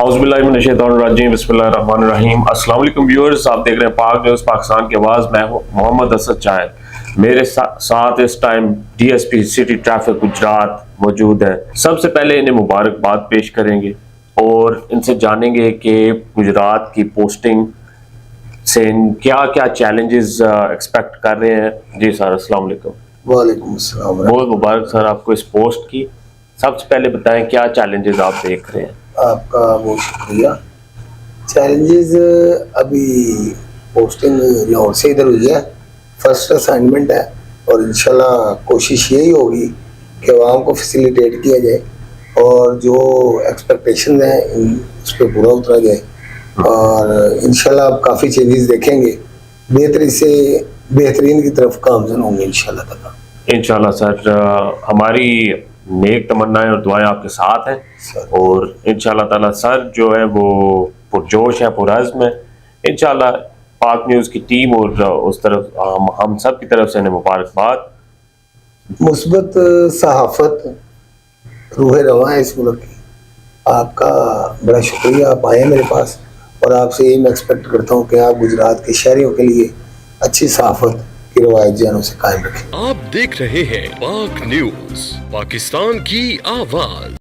औज़ुबिल्लाहिमिनश्शैतानिर्रजीम बिस्मिल्लाहिर्रहमानिर्रहीम। अस्सलाम वालेकुम व्यूअर्स, आप देख रहे हैं पाक न्यूज़ पाकिस्तान की आवाज़। मैं हूं मोहम्मद असद जाहिद। मेरे साथ इस time DSP city traffic Gujarat मौजूद है। सबसे पहले इन्हें मुबारकबाद पेश करेंगे और इनसे जानेंगे कि गुजरात की पोस्टिंग से क्या क्या चैलेंजेस एक्सपेक्ट कर रहे हैं। जी सर, अस्सलाम वालेकुम। वालेकुम अस्सलाम। बहुत मुबारक सर आपको इस पोस्ट की। सबसे पहले बताएं क्या चैलेंजेस आप देख रहे हैं। आपका बहुत शुक्रिया। चैलेंजेस अभी पोस्टिंग लाहौर से इधर हुई है, फर्स्ट असाइनमेंट है और इंशाल्लाह कोशिश यही होगी कि आवाम को फैसिलिटेट किया जाए और जो एक्सपेक्टेशन है उस पर पूरा उतरा जाए और इंशाल्लाह आप काफ़ी चेंजेस देखेंगे, बेहतरी से बेहतरीन की तरफ गामज़न होंगे इंशाल्लाह ताला। इंशाल्लाह सर, हमारी नेक तमन्नाएं और दुआएं आपके साथ हैं और इंशाल्लाह ताला सर जो है वो पुरजोश है, पुरअज़्म है। इंशाल्लाह पाक न्यूज़ की टीम और उस तरफ हम सब की तरफ से इन्हें मुबारकबाद। मुस्बत सहाफ़त रूह रवां है इस मुल्क की। आपका बड़ा शुक्रिया, आप आए मेरे पास और आपसे यही मैं एक्सपेक्ट करता हूँ कि आप गुजरात के शहरियों के लिए अच्छी सहाफ़त की रवायत जानों से कायम रखें। आप देख रहे हैं पाक न्यूज़, पाकिस्तान की आवाज़।